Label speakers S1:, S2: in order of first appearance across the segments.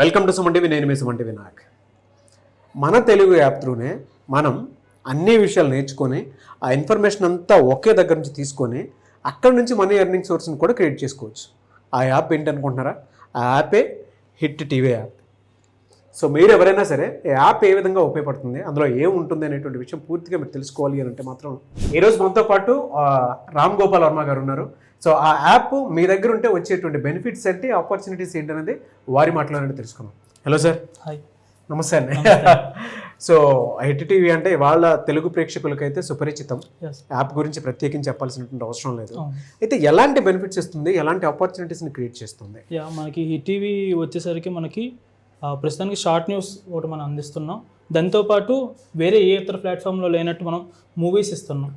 S1: Welcome to Suman TV. నేను మీ Suman TV Naik. మన Telugu app త్రూనే మనం అన్ని విషయాలు నేర్చుకొని ఆ ఇన్ఫర్మేషన్ అంతా ఒకే దగ్గర నుంచి తీసుకొని అక్కడ నుంచి మనీ ఎర్నింగ్ సోర్స్ని కూడా క్రియేట్ చేసుకోవచ్చు. ఆ యాప్ ఏంటనుకుంటున్నారా? ఆ యాపే హిట్ టీవీ యాప్. సో మీరు ఎవరైనా సరే ఈ యాప్ ఏ విధంగా ఉపయోగపడుతుంది, అందులో ఏముంటుంది అనేటువంటి విషయం పూర్తిగా మీరు తెలుసుకోవాలి అని అంటే మాత్రం ఈరోజు మనతో పాటు రామ్ గోపాల్ వర్మ గారు ఉన్నారు. సో ఆ యాప్ మీ దగ్గర ఉంటే వచ్చేటువంటి బెనిఫిట్స్ ఏంటి, ఆపర్చునిటీస్ ఏంటి అనేది వారి మాటలోనే తెలుసుకున్నాం. Hello sir.
S2: హాయ్.
S1: నమస్తే అండి. సో హిట్ టీవీ అంటే వాళ్ళ తెలుగు ప్రేక్షకులకైతే సుపరిచితం. యాప్ గురించి ప్రత్యేకించి చెప్పాల్సినటువంటి అవసరం లేదు. అయితే ఎలాంటి బెనిఫిట్స్ ఇస్తుంది, ఎలాంటి ఆపర్చునిటీస్ని క్రియేట్ చేస్తుంది?
S2: మనకి హిట్ టీవీ వచ్చేసరికి మనకి ప్రస్తుతానికి షార్ట్ న్యూస్ ఒకటి మనం అందిస్తున్నాం. దాంతోపాటు వేరే ఏ ఇతర ప్లాట్ఫామ్లో లేనట్టు మనం మూవీస్ ఇస్తున్నాం.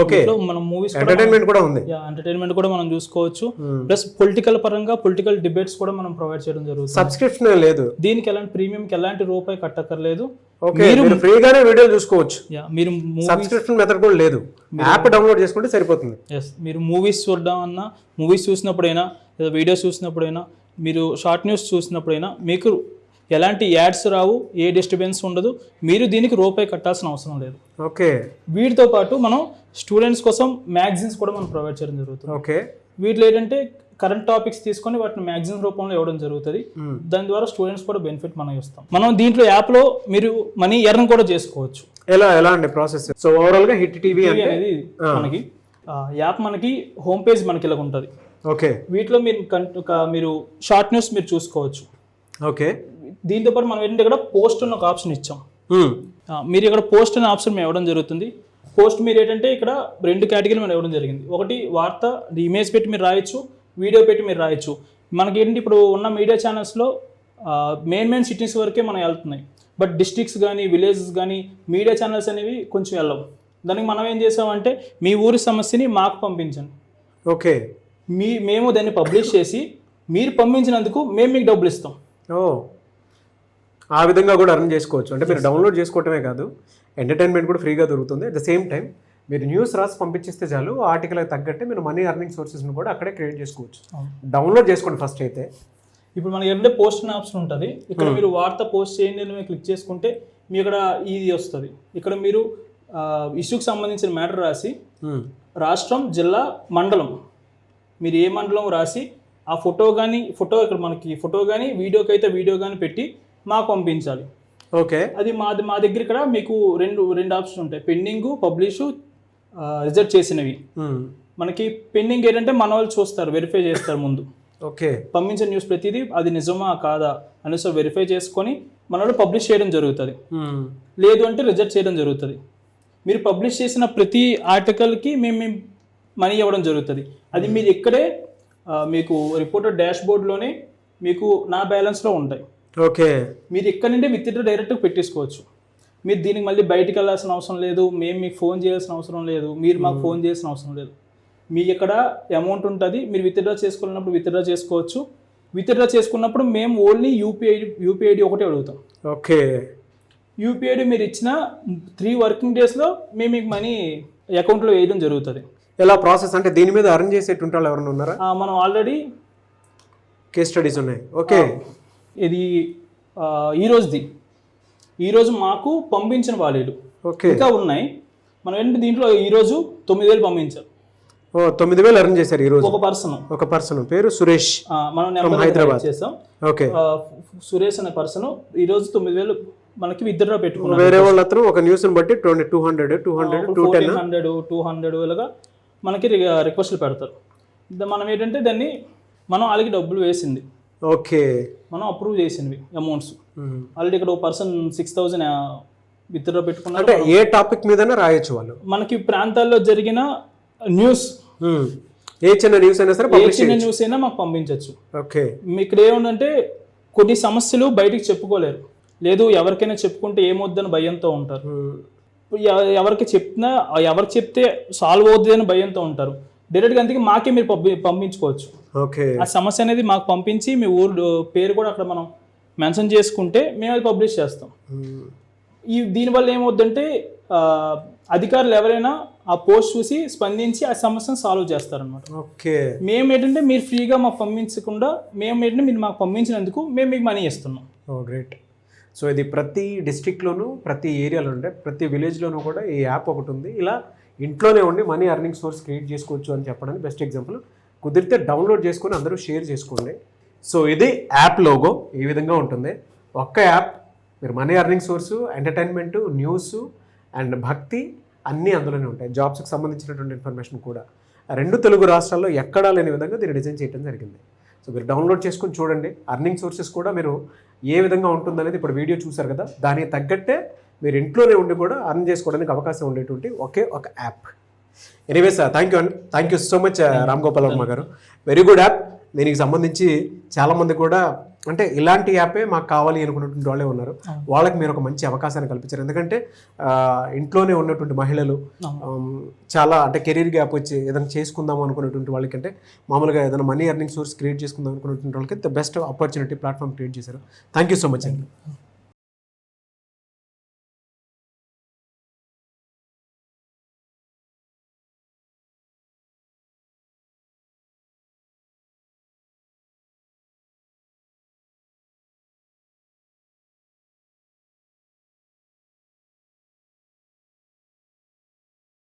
S1: ఓకే,
S2: మనం మూవీస్
S1: ఎంటర్టైన్మెంట్ కూడా ఉంది.
S2: ఎంటర్టైన్మెంట్ కూడా మనం చూసుకోవచ్చు. ప్లస్ పొలిటికల్ పరంగా పొలిటికల్ డిబేట్స్ కూడా మనం ప్రొవైడ్ చేయడం జరుగుతుంది.
S1: సబ్స్క్రిప్షన్ లేదు
S2: దీనికి ఎలాంటి ప్రీమియంకి ఎలాంటి రూపాయి కట్టక్కర్లేదు.
S1: మీరు ఫ్రీగానే వీడియోలు చూసుకోవచ్చు.
S2: మీరు
S1: సబ్స్క్రిప్షన్ మెథడ్ కూడా లేదు, యాప్ డౌన్లోడ్ చేసుకుంటే సరిపోతుంది.
S2: మీరు మూవీస్ చూడడం అన్నా, మూవీస్ చూసినప్పుడైనా లేదా వీడియోస్ చూసినప్పుడైనా, మీరు షార్ట్ న్యూస్ చూసినప్పుడైనా మీకు ఎలాంటి యాడ్స్ రావు, ఏ డిస్టర్బెన్స్ ఉండదు. మీరు దీనికి రూపాయి కట్టాల్సిన అవసరం లేదు.
S1: ఓకే,
S2: వీటితో పాటు మనం స్టూడెంట్స్ కోసం మ్యాగజైన్స్ కూడా మనం ప్రొవైడ్ చేయడం జరుగుతుంది.
S1: ఓకే,
S2: వీటిలో ఏంటంటే కరెంట్ టాపిక్స్ తీసుకొని వాటిని మ్యాగజైన్ రూపంలో ఇవ్వడం జరుగుతుంది. దాని ద్వారా స్టూడెంట్స్ కూడా బెనిఫిట్ మనం ఇస్తాం. మనం దీంట్లో యాప్లో మీరు మనీ ఎర్న్ కూడా చేసుకోవచ్చు.
S1: ఎలా అండి ప్రాసెస్? సో ఓవరాల్ గా హిట్ టీవీ
S2: అనేది మనకి యాప్ మనకి హోమ్ పేజ్ మనకి ఇలా ఉంటుంది.
S1: ఓకే,
S2: వీటిలో మీరు షార్ట్ న్యూస్ మీరు చూసుకోవచ్చు.
S1: ఓకే,
S2: దీంతో పాటు మనం ఏంటంటే ఇక్కడ పోస్ట్ ఉన్న ఒక ఆప్షన్ ఇచ్చాం. మీరు ఇక్కడ పోస్ట్ అనే ఆప్షన్ మేము ఇవ్వడం జరుగుతుంది. పోస్ట్ మీరు ఏంటంటే ఇక్కడ 2 కేటగిరీలు మనం ఇవ్వడం జరిగింది. ఒకటి వార్త, ఇమేజ్ పెట్టి మీరు రాయొచ్చు, వీడియో పెట్టి మీరు రాయొచ్చు. మనకి ఏంటి ఇప్పుడు ఉన్న మీడియా ఛానల్స్లో మెయిన్ సిటీస్ వరకే మనం వెళ్తున్నాయి. బట్ డిస్ట్రిక్ట్స్ కానీ విలేజెస్ కానీ మీడియా ఛానల్స్ అనేవి కొంచెం వెళ్ళవు. దానికి మనం ఏం చేసామంటే మీ ఊరి సమస్యని మాకు పంపించండి.
S1: ఓకే,
S2: మేము దాన్ని పబ్లిష్ చేసి మీరు పంపించినందుకు మేము మీకు డబ్బులు ఇస్తాం.
S1: ఆ విధంగా కూడా అర్న్ చేసుకోవచ్చు. అంటే మీరు డౌన్లోడ్ చేసుకోవటమే కాదు, ఎంటర్టైన్మెంట్ కూడా ఫ్రీగా దొరుకుతుంది. అట్ ద సేమ్ టైం మీరు న్యూస్ రాసి పంపించేస్తే చాలు, ఆర్టికల్ తగ్గట్టే మీరు మనీ అర్నింగ్ సోర్సెస్ని కూడా అక్కడే క్రియేట్ చేసుకోవచ్చు. డౌన్లోడ్ చేసుకోండి ఫస్ట్ అయితే.
S2: ఇప్పుడు మనకి ఏంటంటే పోస్ట్ అనే ఆప్షన్ ఉంటుంది. ఇక్కడ మీరు వార్త పోస్ట్ చేయండి అని క్లిక్ చేసుకుంటే మీ ఇక్కడ ఇది వస్తుంది. ఇక్కడ మీరు ఇష్యూకి సంబంధించిన మ్యాటర్ రాసి రాష్ట్రం, జిల్లా, మండలం, మీరు ఏ మండలం రాసి ఆ ఫోటో ఇక్కడ మనకి ఫోటో కానీ వీడియోకి అయితే వీడియో కానీ పెట్టి మాకు పంపించాలి.
S1: ఓకే,
S2: అది మా దగ్గర ఇక్కడ మీకు రెండు ఆప్షన్ ఉంటాయి: పెండింగ్, పబ్లిష్, రిజెక్ట్ చేసినవి. మనకి పెండింగ్ ఏంటంటే మన వాళ్ళు చూస్తారు, వెరిఫై చేస్తారు ముందు.
S1: ఓకే,
S2: పంపించిన న్యూస్ ప్రతిదీ అది నిజమా కాదా అనేసి వెరిఫై చేసుకొని మన వాళ్ళు పబ్లిష్ చేయడం జరుగుతుంది. లేదు అంటే రిజెక్ట్ చేయడం జరుగుతుంది. మీరు పబ్లిష్ చేసిన ప్రతి ఆర్టికల్కి మేము మనీ ఇవ్వడం జరుగుతుంది. అది మీరు ఇక్కడే మీకు రిపోర్టర్ డాష్ బోర్డ్లోనే మీకు నా బ్యాలెన్స్లో ఉంటాయి.
S1: ఓకే,
S2: మీరు ఇక్కడ నుండి విత్డ్రా డైరెక్ట్గా పెట్టేసుకోవచ్చు. మీరు దీనికి మళ్ళీ బయటికి వెళ్ళాల్సిన అవసరం లేదు, మేము మీకు ఫోన్ చేయాల్సిన అవసరం లేదు, మీరు మాకు ఫోన్ చేయాల్సిన అవసరం లేదు. మీకు ఇక్కడ అమౌంట్ ఉంటుంది, మీరు విత్డ్రా చేసుకోవాలన్నప్పుడు విత్డ్రా చేసుకోవచ్చు. విత్డ్రా చేసుకున్నప్పుడు మేము ఓన్లీ యూపీఐడి ఒకటే అడుగుతాం.
S1: ఓకే,
S2: యూపీఐడి మీరు ఇచ్చిన 3 వర్కింగ్ డేస్లో మేము మీకు మనీ అకౌంట్లో వేయడం జరుగుతుంది.
S1: ఎలా ప్రాసెస్ అంటే దీని మీద అర్న్ చేసేటువంటి వాళ్ళు ఎవరైనా ఉన్నారా?
S2: మనం ఆల్రెడీ
S1: కేస్ స్టడీస్ ఉన్నాయి. ఓకే,
S2: ఇది ఈరోజు మాకు పంపించిన వాళ్ళు ఇంకా ఉన్నాయి. మనం ఏంటంటే దీంట్లో ఈరోజు 9,000 పంపించారు.
S1: 9,000 అర్న్ చేశారు ఈరోజు ఒక పర్సన్ పేరు సురేష్.
S2: మనం హైదరాబాద్ చేసాం.
S1: ఓకే,
S2: సురేష్ అనే పర్సన్ ఈరోజు 9,000 మనకి విత్డ్రా పెట్టుకున్నారు.
S1: వేరే వాళ్ళు అతను ఒక న్యూస్ బట్టి 200 200
S2: ఇలాగా మనకి రిక్వెస్ట్లు పెడతారు. మనం ఏంటంటే దాన్ని మనం వాళ్ళకి డబ్బులు వేసింది.
S1: ఓకే,
S2: మనం అప్రూవ్ చేసినవి అమౌంట్స్ ఆల్రెడీ ఇక్కడ ఒక పర్సన్ 6,000 విత్డ్రా పెట్టుకున్నారు.
S1: అంటే ఏ టాపిక్ మీదనే రాయొచ్చు వాళ్ళు.
S2: మనకి ప్రాంతాల్లో జరిగిన న్యూస్,
S1: ఏ చిన్న న్యూస్ అయినా సరే,
S2: ఏ చిన్న న్యూస్ అయినా మాకు పంపించవచ్చు.
S1: ఓకే,
S2: ఇక్కడ ఏముందంటే కొన్ని సమస్యలు బయటికి చెప్పుకోలేరు, లేదు ఎవరికైనా చెప్పుకుంటే ఏమొద్దని భయంతో ఉంటారు. ఎవరికి చెప్తే సాల్వ్ అవుతుంది అని భయంతో ఉంటారు. డైరెక్ట్గా అందుకే మాకే మీరు పంపించుకోవచ్చు.
S1: ఓకే,
S2: ఆ సమస్య అనేది మాకు పంపించి మీ ఊరు పేరు కూడా అక్కడ మనం మెన్షన్ చేసుకుంటే మేము అది పబ్లిష్ చేస్తాం. దీనివల్ల ఏమవుద్దంటే అధికారులు ఎవరైనా ఆ పోస్ట్ చూసి స్పందించి ఆ సమస్యను సాల్వ్ చేస్తారనమాట.
S1: ఓకే.
S2: మేము ఏంటంటే మీరు ఫ్రీగా మాకు పంపించకుండా మేము ఏంటంటే మీరు మాకు పంపించినందుకు మేము మీకు మనీ ఇస్తున్నాం.
S1: ఓ గ్రేట్. సో ఇది ప్రతి డిస్ట్రిక్ట్లోనూ, ప్రతి ఏరియాలో ఉంటే, ప్రతి విలేజ్లోనూ కూడా ఈ యాప్ ఒకటి ఉంది. ఇలా ఇంట్లోనే ఉండి మనీ ఎర్నింగ్ సోర్స్ క్రియేట్ చేసుకోవచ్చు అని చెప్పడానికి బెస్ట్ ఎగ్జాంపుల్. కుదిరితే డౌన్లోడ్ చేసుకొని అందరూ షేర్ చేసుకోండి. సో ఇది యాప్ లోగో ఈ విధంగా ఉంటుంది. ఒక్క యాప్, మీరు money earning source, entertainment, news and భక్తి అన్నీ అందులోనే ఉంటాయి. జాబ్స్కి సంబంధించినటువంటి ఇన్ఫర్మేషన్ కూడా 2 తెలుగు రాష్ట్రాల్లో ఎక్కడా లేని విధంగా దీన్ని డిజైన్ చేయడం జరిగింది. సో మీరు డౌన్లోడ్ చేసుకొని చూడండి. అర్నింగ్ సోర్సెస్ కూడా మీరు ఏ విధంగా ఉంటుందనేది ఇప్పుడు వీడియో చూసారు కదా, దానికి తగ్గట్టే మీరు ఇంట్లోనే ఉండి కూడా అర్న్ చేసుకోవడానికి అవకాశం ఉండేటువంటి ఒకే ఒక app. Anyways thank you so much Ram Gopal Varma గారు. Very good app. దీనికి సంబంధించి చాలామంది కూడా అంటే ఇలాంటి యాపే మాకు కావాలి అనుకున్నటువంటి వాళ్ళే ఉన్నారు. వాళ్ళకి మీరు ఒక మంచి అవకాశాన్ని కల్పించారు. ఎందుకంటే ఇంట్లోనే ఉన్నటువంటి మహిళలు చాలా అంటే కెరీర్ గ్యాప్ వచ్చి ఏదైనా చేసుకుందాం అనుకున్నటువంటి వాళ్ళకంటే మామూలుగా ఏదైనా మనీ ఎర్నింగ్ సోర్స్ క్రియేట్ చేసుకుందాం అనుకున్నటువంటి వాళ్ళకి the best opportunity platform create చేశారు. థ్యాంక్ యూ సో మచ్ అండి.